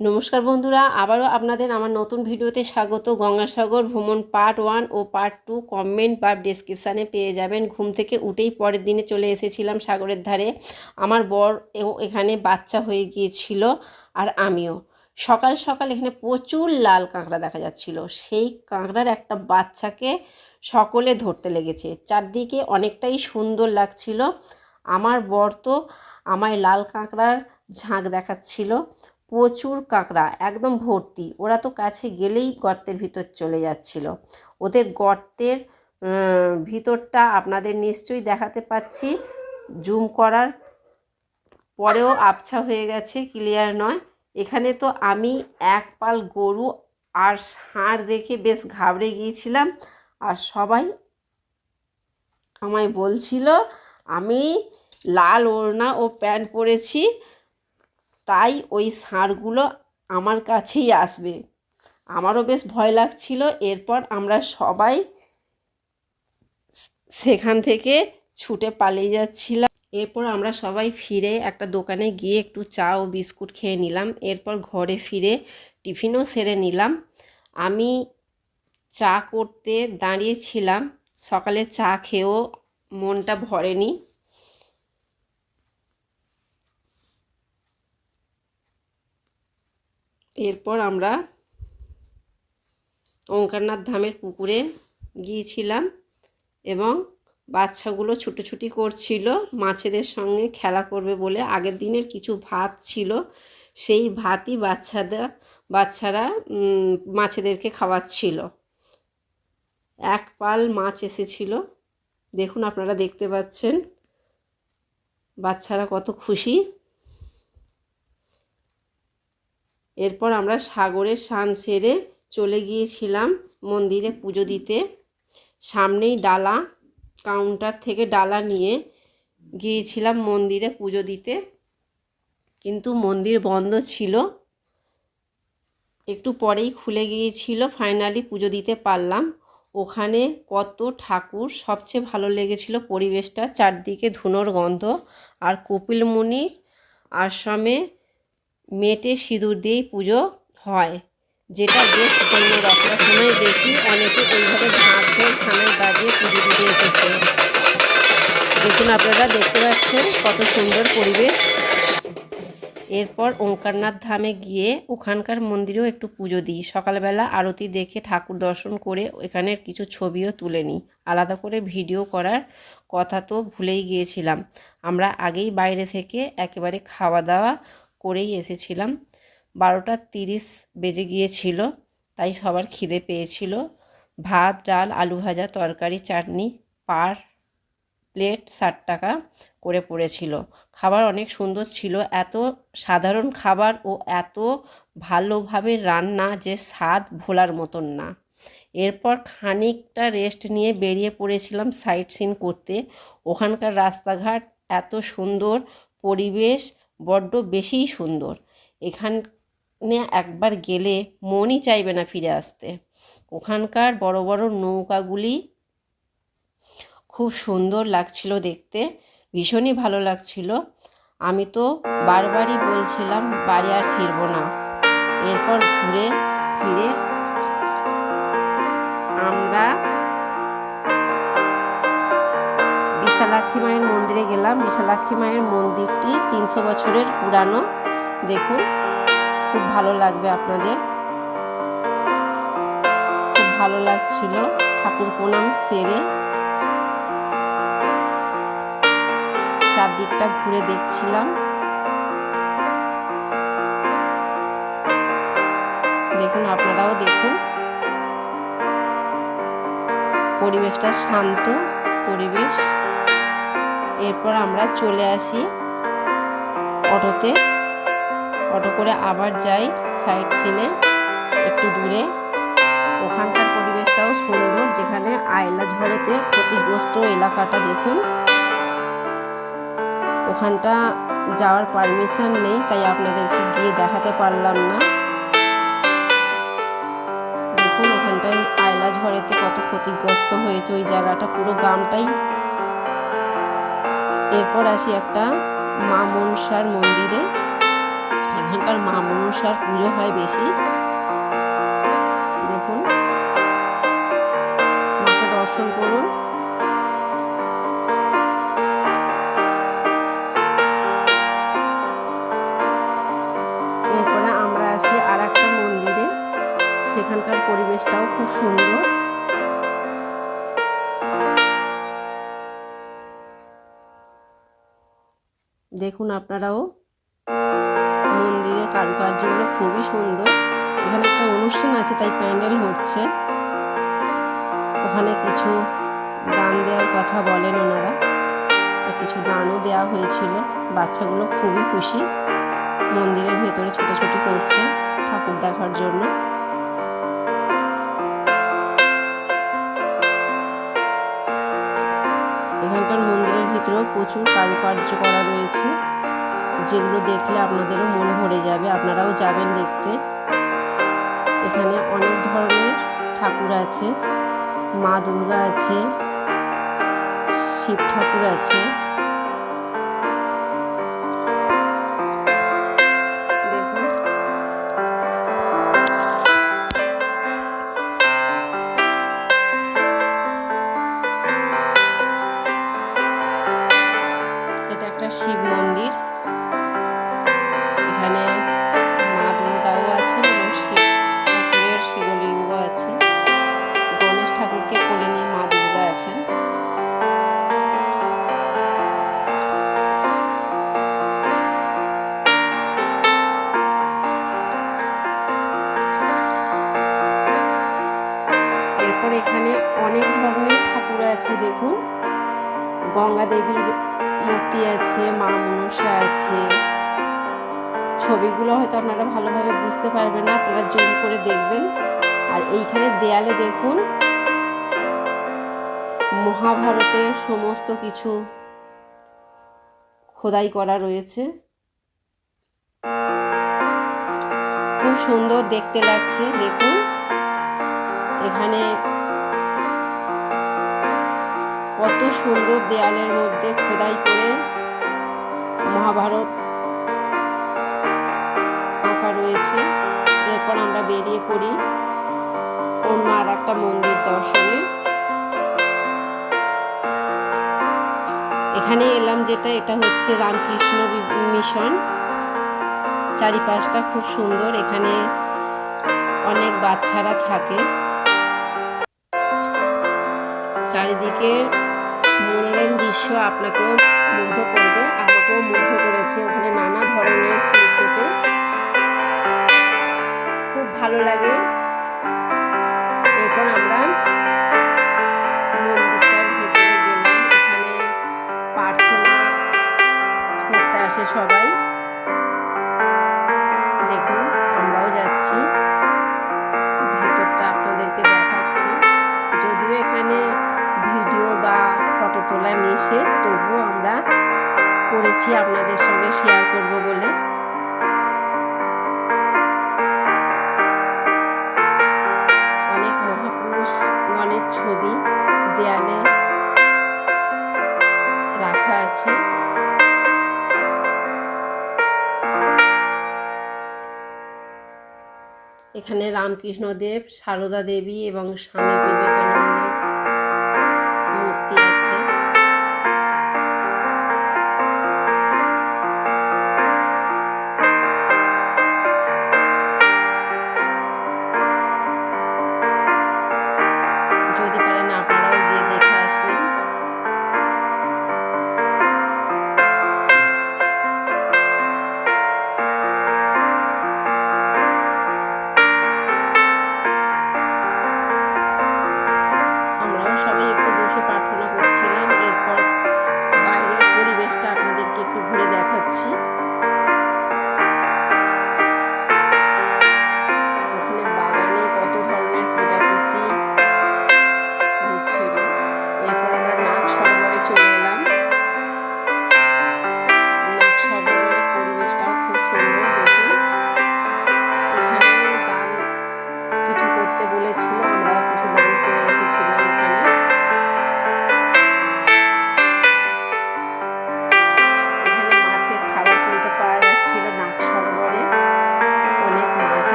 নমস্কার বন্ধুরা, আবারও আপনাদের আমার নতুন ভিডিওতে স্বাগত। গঙ্গাসাগর ভ্রমণ পার্ট 1 ও পার্ট 2 কমেন্ট বা ডেসক্রিপশানে পেয়ে যাবেন। ঘুম থেকে উঠেই পরের দিনে চলে এসেছিলাম সাগরের ধারে। আমার বর এখানে বাচ্চা হয়ে গিয়েছিল, আর আমিও। সকাল সকাল এখানে প্রচুর লাল কাঁকড়া দেখা যাচ্ছিল। সেই কাঁকড়ার একটা বাচ্চাকে সকলে ধরতে লেগেছে। চারদিকে অনেকটাই সুন্দর লাগছিল। আমার বর তো আমায় লাল কাঁকড়ার ঝাঁক দেখাচ্ছিল। প্রচুর কাঁকড়া, একদম ভর্তি। ওরা তো কাছে গেলেই গর্তের ভিতর চলে যাচ্ছিল। ওদের গর্তের ভিতরটা আপনাদের নিশ্চয়ই দেখাতে পাচ্ছি। জুম করার পরেও আবছা হয়ে গেছে, ক্লিয়ার নয়। এখানে তো আমি এক পাল গরু আর ষাঁড় দেখে বেশ ঘাবড়ে গিয়েছিলাম। আর সবাই আমায় বলছিল আমি লাল ওড়না ও প্যান্ট পরেছি, তাই ওই ষাঁড়গুলো আমার কাছেই আসবে। আমারও বেশ ভয় লাগছিল। এরপর আমরা সবাই সেখান থেকে ছুটে পালিয়ে যাচ্ছিলাম। এরপর আমরা সবাই ফিরে একটা দোকানে গিয়ে একটু চা ও বিস্কুট খেয়ে নিলাম। এরপর ঘরে ফিরে টিফিনও সেরে নিলাম। আমি চা করতে দাঁড়িয়েছিলাম, সকালে চা খেয়েও মনটা ভরেনি। এরপর আমরা ওঙ্কারনাথ ধামের পুকুরে গিয়েছিলাম এবং বাচ্চাগুলো ছুটোছুটি করছিল মাছেদের সঙ্গে খেলা করবে বলে। আগের দিনের কিছু ভাত ছিল, সেই ভাতই বাচ্চারা মাছেদেরকে খাওয়াচ্ছিল। এক পাল মাছ এসেছিল, দেখুন, আপনারা দেখতে পাচ্ছেন। বাচ্চারা কত খুশি। এরপর আমরা সাগরের স্নান সেরে চলে গিয়েছিলাম মন্দিরে পুজো দিতে। সামনেই ডালা, কাউন্টার থেকে ডালা নিয়ে গিয়েছিলাম মন্দিরে পুজো দিতে, কিন্তু মন্দির বন্ধ ছিল। একটু পরেই খুলে গিয়েছিল, ফাইনালি পুজো দিতে পারলাম। ওখানে কত ঠাকুর, সবচেয়ে ভালো লেগেছিল পরিবেশটা। চারদিকে ধুনোর গন্ধ, আর কপিল মুনির আশ্রমে মেটে সিঁদুর দিয়েই পুজো হয়, যেটা বেশ অন্যরকম। সময় দেখি অনেকে ওইভাবে ঢাক ঢোল সানাই বাজিয়ে পুজো দিতে এসেছে। দেখুন, আপনারা দেখতে পাচ্ছেন কত সুন্দর পরিবেশ। এরপর ওঙ্কারনাথ ধামে গিয়ে ওখানকার মন্দিরেও একটু পুজো দিই। সকালবেলা আরতি দেখে ঠাকুর দর্শন করে এখানের কিছু ছবিও তুলে নিই। আলাদা করে ভিডিও করার কথা তো ভুলেই গিয়েছিলাম। আমরা আগেই বাইরে থেকে একেবারে খাওয়া দাওয়া করেই এসেছিলাম। 12:30 বেজে গিয়েছিল, তাই সবার খিদে পেয়েছিল। ভাত, ডাল, আলু ভাজা, তরকারি, চাটনি পার প্লেট 60 টাকা করে পড়েছিল। খাবার অনেক সুন্দর ছিল। এত সাধারণ খাবার ও এত ভালোভাবে রান্না যে স্বাদ ভোলার মতন না। এরপর খানিকটা রেস্ট নিয়ে বেরিয়ে পড়েছিলাম সাইট সিন করতে। ওখানকার রাস্তাঘাট এত সুন্দর, পরিবেশ বড্ড বেশিই সুন্দর। এখানে একবার গেলে মনই চাইবে না ফিরে আসতে। ওখানকার বড় বড় নৌকাগুলি খুব সুন্দর লাগছিল দেখতে, ভীষণই ভালো লাগছিল। আমি তো বারবারই বলছিলাম বাড়ি আর ফিরবো না। এরপর ঘুরে ফিরে আমরা বিশালাক্ষী মায়ের মন্দিরে গেলাম। বিশালাক্ষী মায়ের মন্দিরটি 300 বছরের পুরানো। দেখুন, খুব ভালো লাগবে আপনাদের। খুব ভালো লাগছিল। ঠাকুর প্রণাম সেরে চারদিকটা ঘুরে দেখছিলাম। দেখুন, আপনারাও দেখুন, পরিবেশটা শান্ত পরিবেশ। এরপর আমরা চলে আসি অটোতে। অটো করে আবার যাই সাইট সিনে একটু দূরে। ওখানকার পরিবেশটাও সুন্দর, যেখানে আয়লা ঝড়েতে ক্ষতিগ্রস্ত এলাকাটা দেখুন। ওখানটা যাওয়ার পারমিশন নেই, তাই আপনাদেরকে গিয়ে দেখাতে পারলাম না। দেখুন, ওখানটায় আয়লা ঝড়েতে কত ক্ষতিগ্রস্ত হয়েছে ওই জায়গাটা, পুরো গ্রামটাই। এরপর আসি একটা মা মনসার মন্দিরে। এখানকার মা মনসার পুজো হয় বেশি। দেখুন, মাকে দর্শন করুন। এরপরে আমরা আসি আর একটা মন্দিরে, সেখানকার পরিবেশটাও খুব সুন্দর। দেখুন আপনারাও, মন্দিরের কারুকার্যগুলো খুবই সুন্দর। এখানে একটা অনুষ্ঠান আছে, তাই প্যান্ডেল হচ্ছে। ওখানে কিছু দান দেওয়ার কথা বলেন ওনারা, তা কিছু দানও দেওয়া হয়েছিল। বাচ্চাগুলো খুবই খুশি, মন্দিরের ভেতরে ছোটাছুটি করছে ঠাকুর দেখার জন্য। এখানকার মন্দিরের ভিতরেও প্রচুর কারুকার্য করা রয়েছে, যেগুলো দেখলে আপনাদেরও মন ভরে যাবে, আপনারাও যাবেন দেখতে। এখানে অনেক ধরনের ঠাকুর আছে, মা দুর্গা আছে, শিব ঠাকুর আছে। দেখুন, এটা একটা শিব মন্দির। এখানে মা দুর্গাও আছেন এবং শিব ঠাকুরের শিবলিঙ্গ আছে। গণেশ ঠাকুরকে কোলে নিয়ে মা দুর্গা আছেন। এরপর এখানে অনেক ধরনের ঠাকুর আছে। দেখুন, গঙ্গা দেবীর মূর্তি আছে, মা মনসা আছে। ছবিগুলো হয়তো আপনারা ভালোভাবে বুঝতে পারবেন না, আপনারা জুম করে দেখবেন। আর এইখানে দেয়ালে দেখুন, মহাভারতের সমস্ত কিছু খোদাই করা রয়েছে। খুব সুন্দর দেখতে লাগছে। দেখুন, এখানে কত সুন্দর দেয়ালের মধ্যে খোদাই করে মহাভারত আঁকা রয়েছে। এরপর আমরা বেরিয়ে পড়ি অন্য আর একটা মন্দির দর্শনে। এখানে এলাম যেটা, এটা হচ্ছে রামকৃষ্ণ মিশন। চারিপাশটা খুব সুন্দর, এখানে অনেক বাচ্চারা থাকে। চারিদিকে মনোরম দৃশ্য আপনাকেও মুগ্ধ করবে, আমাকেও মুগ্ধ করেছে। ওখানে নানা ধরনের ফুল ফোটে, খুব ভালো লাগে। এরপর আমরা মন্দিরটার ভেতরে গেলাম। এখানে প্রার্থনা করতে আসে সবাই। দেখুন, আমরাও যাচ্ছি, ভেতরটা আপনাদেরকে দেখাচ্ছি। যদিও এখানে ভিডিও বা ফটো তোলা নিষেধ, তবুও আমরা করেছি আপনাদের সঙ্গে শেয়ার করব বলে। অনেক মহাপুরুষগণের ছবি দেয়ালে রাখা আছে। এখানে রামকৃষ্ণদেব, সারদা দেবী এবং স্বামী বিবেকানন্দ মূর্তি আছে। যদি পারেন আপনারাও গিয়ে দেখে আসবেন।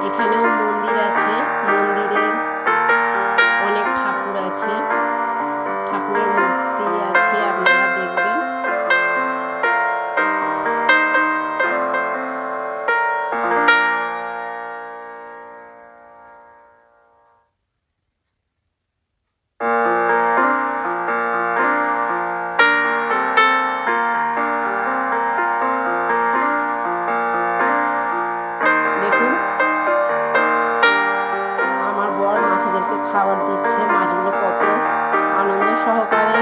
এখানেও মন্দির আছে, মন্দিরে অনেক ঠাকুর আছে, ঠাকুরের মূর্তি আছে, আপনারা দেখবেন। দেখুন আমার বর মাছেদেরকে খাবার দিচ্ছে, মাছগুলো কত আনন্দ সহকারে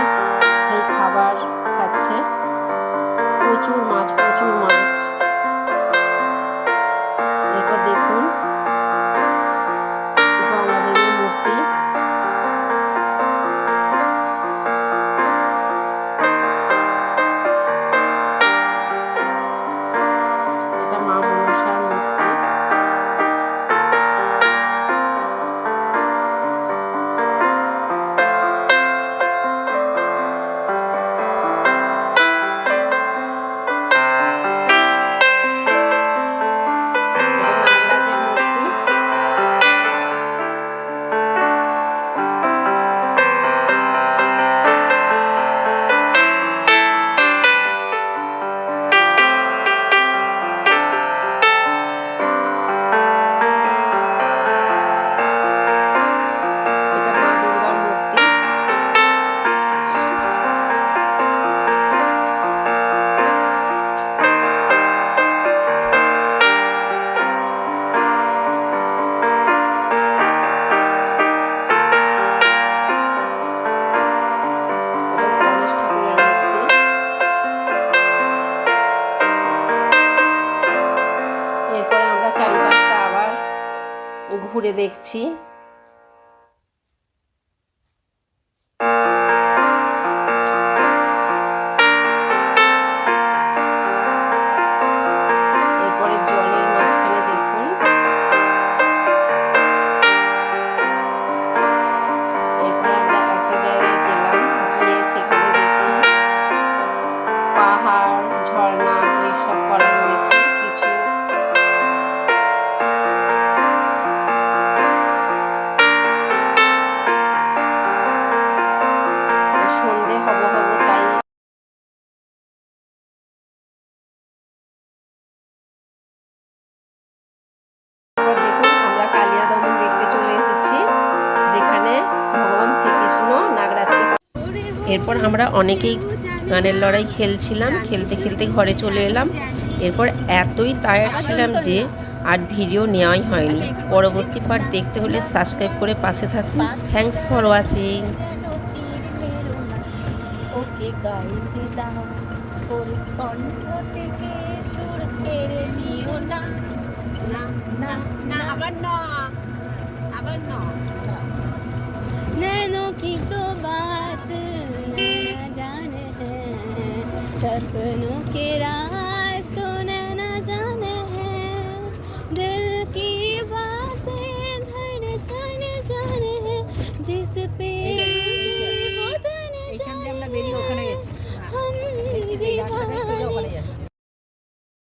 সেই খাবার খাচ্ছে। প্রচুর মাছ, প্রচুর মাছ। এরপর দেখুন গঙ্গা দেবীর মূর্তি। এটা মা মনসার মূর্তি। এরপরে আমরা চারিপাশটা আবার ঘুরে দেখছি। এরপরে জলের মাঝখানে দেখুন এরপরে আমরা একটা জায়গায় গেলাম, গিয়ে সেখানে দেখছি পাহাড়, ঝর্ণা এইসব করা রয়েছে কিছু। সন্ধে হব তাই দেখুন আমরা কালিয়া দমন দেখতে চলে এসেছি, যেখানে ভগবান শ্রীকৃষ্ণ নাগরাজকে। এরপর আমরা অনেকেই গানের লড়াই খেলছিলাম, খেলতে খেলতে ঘরে চলে এলাম। এরপর এতই টায়ার্ড ছিলাম যে আর ভিডিও নেওয়াই হয়নি। পরবর্তী পার্ট দেখতে হলে সাবস্ক্রাইব করে পাশে থাকুন। Thanks for watching. ওকে গাইতে দাও, ওর কণ্ঠ থেকে সুর কেড়ে নিও না, না না না, আবার না।